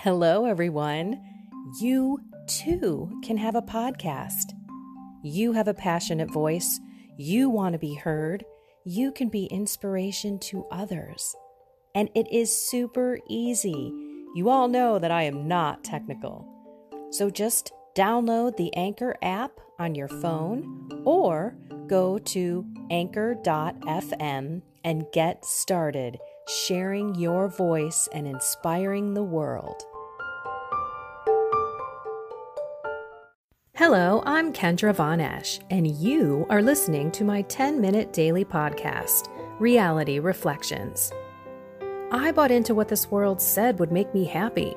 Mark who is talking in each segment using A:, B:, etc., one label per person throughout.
A: Hello, everyone. You too can have a podcast. You have a passionate voice. You want to be heard. You can be inspiration to others. And it is super easy. You all know that I am not technical. So just download the Anchor app on your phone or go to anchor.fm and get started sharing your voice and inspiring the world. Hello, I'm Kendra Von Esch, and you are listening to my 10-minute daily podcast, Reality Reflections. I bought into what this world said would make me happy.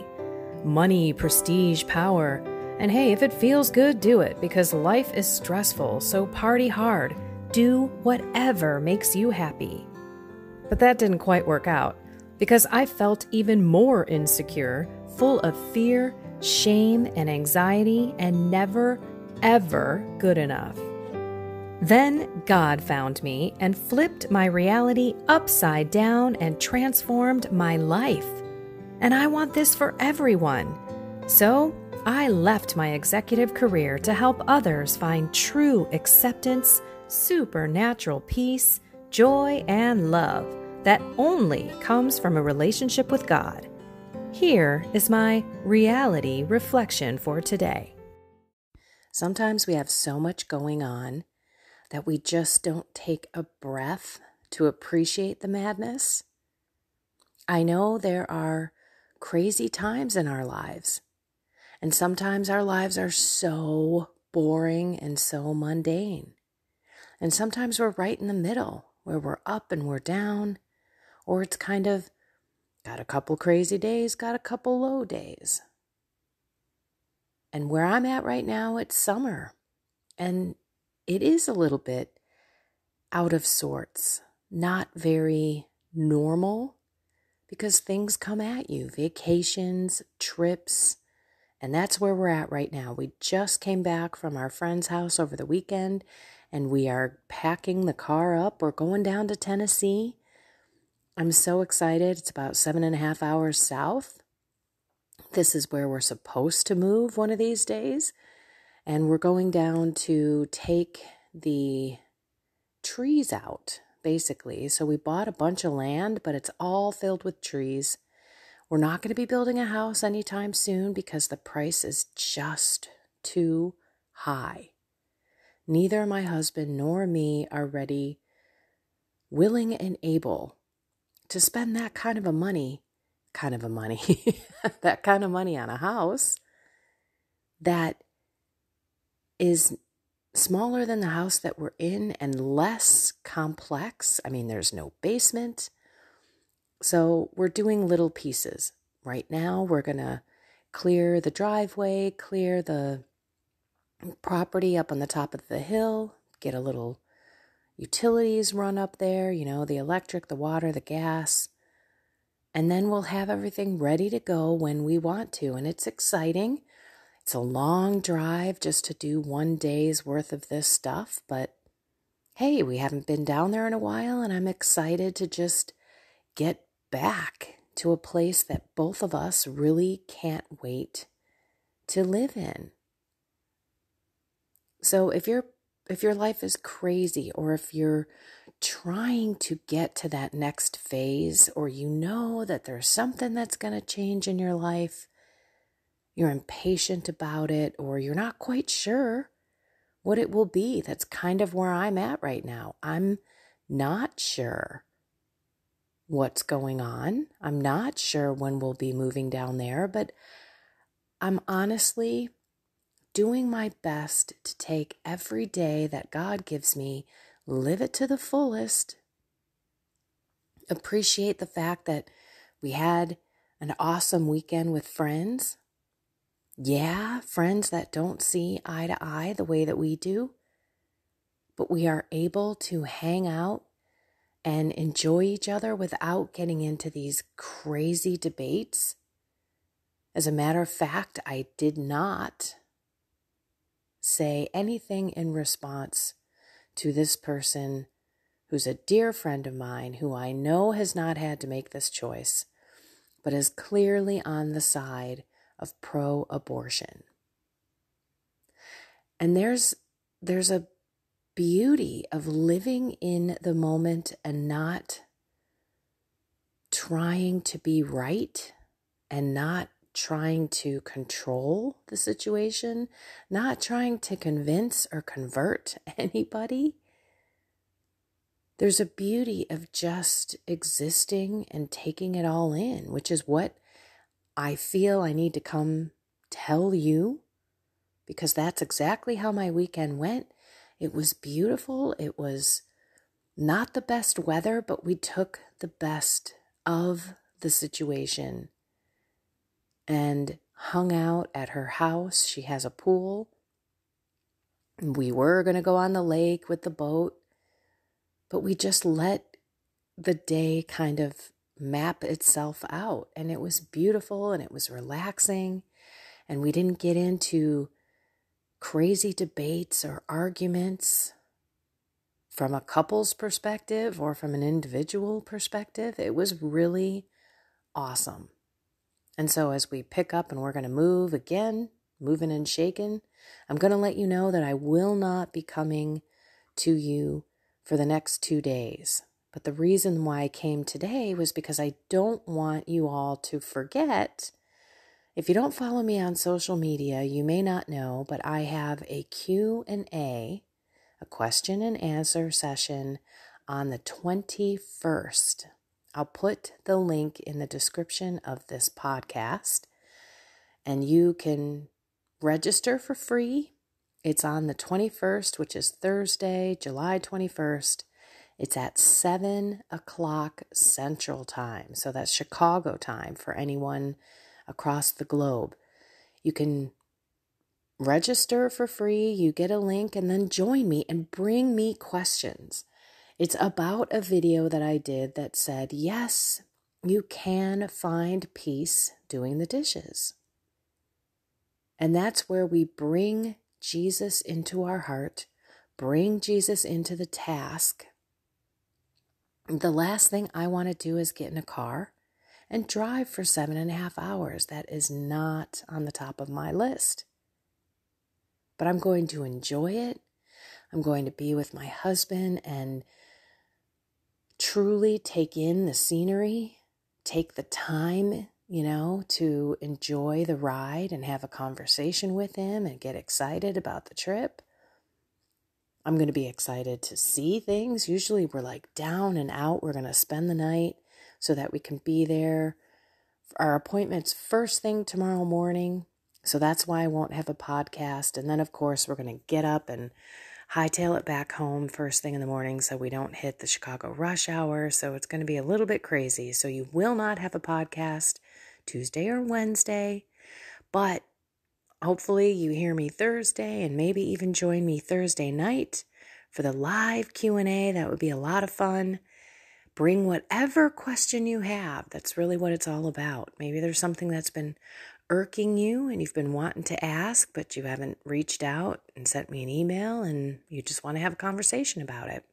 A: Money, prestige, power. And hey, if it feels good, do it, because life is stressful, so party hard. Do whatever makes you happy. But that didn't quite work out, because I felt even more insecure, full of fear, shame, and anxiety, and never, ever good enough. Then God found me and flipped my reality upside down and transformed my life. And I want this for everyone. So I left my executive career to help others find true acceptance, supernatural peace, joy, and love that only comes from a relationship with God. Here is my reality reflection for today. Sometimes we have so much going on that we just don't take a breath to appreciate the madness. I know there are crazy times in our lives, and sometimes our lives are so boring and so mundane. And sometimes we're right in the middle, where we're up and we're down, or it's kind of got a couple crazy days, got a couple low days. And where I'm at right now, it's summer. And it is a little bit out of sorts, not very normal, because things come at you, vacations, trips, and that's where we're at right now. We just came back from our friend's house over the weekend, and we are packing the car up. We're going down to Tennessee. I'm so excited. It's about 7.5 hours south. This is where we're supposed to move one of these days. And we're going down to take the trees out, basically. So we bought a bunch of land, but it's all filled with trees. We're not going to be building a house anytime soon because the price is just too high. Neither my husband nor me are ready, willing and able to spend that kind of money that kind of money on a house that is smaller than the house that we're in and less complex. I mean, there's no basement. So we're doing little pieces. Right now, we're going to clear the driveway, clear the property up on the top of the hill, get a little utilities run up there, the electric, the water, the gas. And then we'll have everything ready to go when we want to. And it's exciting. It's a long drive just to do one day's worth of this stuff. But hey, we haven't been down there in a while, and I'm excited to just get back to a place that both of us really can't wait to live in. So if your life is crazy, or if you're trying to get to that next phase, or you know that there's something that's going to change in your life, you're impatient about it, or you're not quite sure what it will be. That's kind of where I'm at right now. I'm not sure what's going on. I'm not sure when we'll be moving down there, but I'm honestly doing my best to take every day that God gives me, live it to the fullest, appreciate the fact that we had an awesome weekend with friends. Yeah, friends that don't see eye to eye the way that we do, but we are able to hang out and enjoy each other without getting into these crazy debates. As a matter of fact, I did not say anything in response to this person who's a dear friend of mine, who I know has not had to make this choice, but is clearly on the side of pro-abortion. And there's a beauty of living in the moment and not trying to be right and not trying to control the situation, not trying to convince or convert anybody. There's a beauty of just existing and taking it all in, which is what I feel I need to come tell you, because that's exactly how my weekend went. It was beautiful. It was not the best weather, but we took the best of the situation and hung out at her house. She has a pool. We were going to go on the lake with the boat, but we just let the day kind of map itself out. And it was beautiful and it was relaxing. And we didn't get into crazy debates or arguments from a couple's perspective or from an individual perspective. It was really awesome. And so as we pick up and we're going to move again, moving and shaking, I'm going to let you know that I will not be coming to you for the next 2 days. But the reason why I came today was because I don't want you all to forget. If you don't follow me on social media, you may not know, but I have a Q&A, a question and answer session on the 21st. I'll put the link in the description of this podcast, and you can register for free. It's on the 21st, which is Thursday, July 21st. It's at 7 o'clock Central Time. So that's Chicago time for anyone across the globe. You can register for free. You get a link and then join me and bring me questions. It's about a video that I did that said, yes, you can find peace doing the dishes. And that's where we bring Jesus into our heart, bring Jesus into the task. The last thing I want to do is get in a car and drive for 7.5 hours. That is not on the top of my list. But I'm going to enjoy it. I'm going to be with my husband and truly take in the scenery, take the time, to enjoy the ride and have a conversation with him and get excited about the trip. I'm going to be excited to see things. Usually we're like down and out. We're going to spend the night so that we can be there. Our appointment's first thing tomorrow morning. So that's why I won't have a podcast. And then, of course, we're going to get up and hightail it back home first thing in the morning so we don't hit the Chicago rush hour. So it's going to be a little bit crazy. So you will not have a podcast Tuesday or Wednesday, but hopefully you hear me Thursday and maybe even join me Thursday night for the live Q&A. That would be a lot of fun. Bring whatever question you have. That's really what it's all about. Maybe there's something that's been irking you and you've been wanting to ask, but you haven't reached out and sent me an email and you just want to have a conversation about it.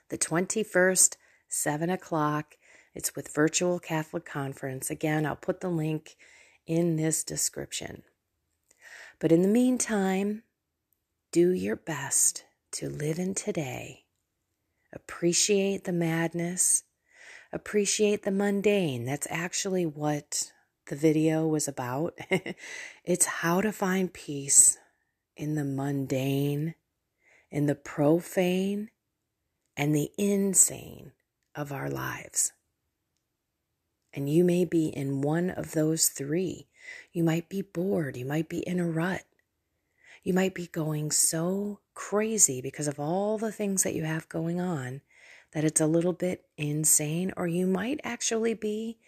A: The 21st, 7 o'clock. It's with Virtual Catholic Conference. Again, I'll put the link in this description. But in the meantime, do your best to live in today. Appreciate the madness. Appreciate the mundane. That's actually what the video was about. It's how to find peace in the mundane, in the profane, and the insane of our lives. And you may be in one of those three. You might be bored. You might be in a rut. You might be going so crazy because of all the things that you have going on that it's a little bit insane, or you might actually be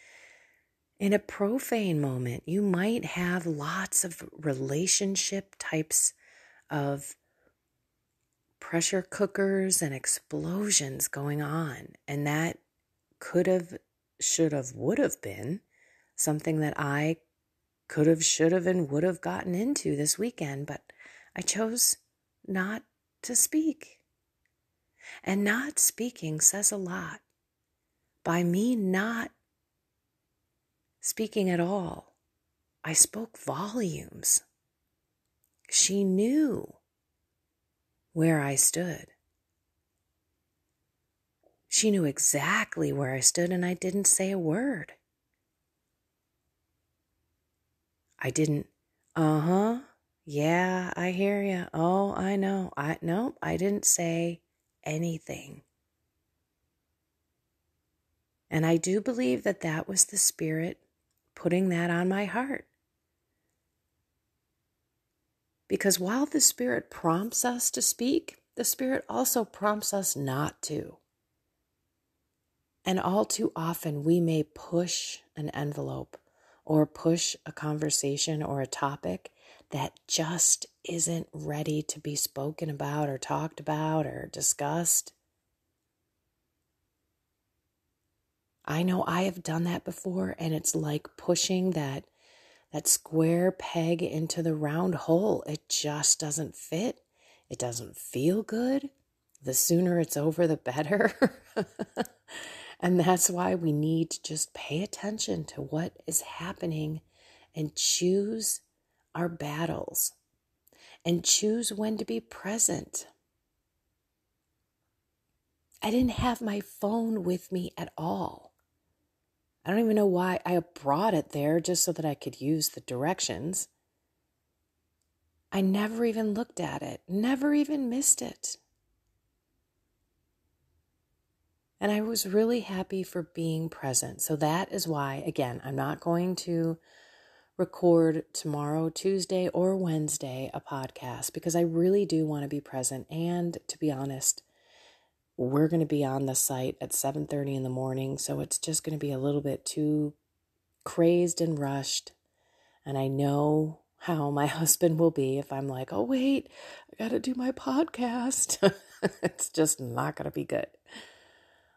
A: in a profane moment. You might have lots of relationship types of pressure cookers and explosions going on. And that could have, should have, would have been something that I could have, should have, and would have gotten into this weekend. But I chose not to speak. And not speaking says a lot. By me not speaking at all. I spoke volumes. She knew where I stood. She knew exactly where I stood, and I didn't say a word. I didn't, yeah, I hear you. Oh, I know. Nope, I didn't say anything. And I do believe that that was the Spirit putting that on my heart. Because while the Spirit prompts us to speak, the Spirit also prompts us not to. And all too often, we may push an envelope or push a conversation or a topic that just isn't ready to be spoken about or talked about or discussed. I know I have done that before, and it's like pushing that square peg into the round hole. It just doesn't fit. It doesn't feel good. The sooner it's over, the better. And that's why we need to just pay attention to what is happening and choose our battles and choose when to be present. I didn't have my phone with me at all. I don't even know why I brought it there, just so that I could use the directions. I never even looked at it, never even missed it. And I was really happy for being present. So that is why, again, I'm not going to record tomorrow, Tuesday or Wednesday, a podcast, because I really do want to be present. And to be honest, we're going to be on the site at 7:30 in the morning. So it's just going to be a little bit too crazed and rushed. And I know how my husband will be if I'm like, oh, wait, I got to do my podcast. It's just not going to be good.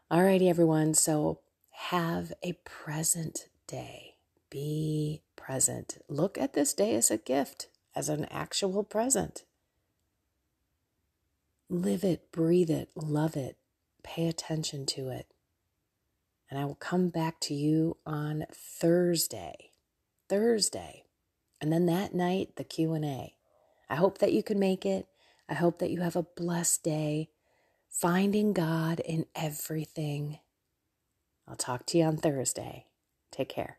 A: Alrighty, everyone. So have a present day. Be present. Look at this day as a gift, as an actual present. Live it, breathe it, love it, pay attention to it. And I will come back to you on Thursday. And then that night, the Q&A. I hope that you can make it. I hope that you have a blessed day, finding God in everything. I'll talk to you on Thursday. Take care.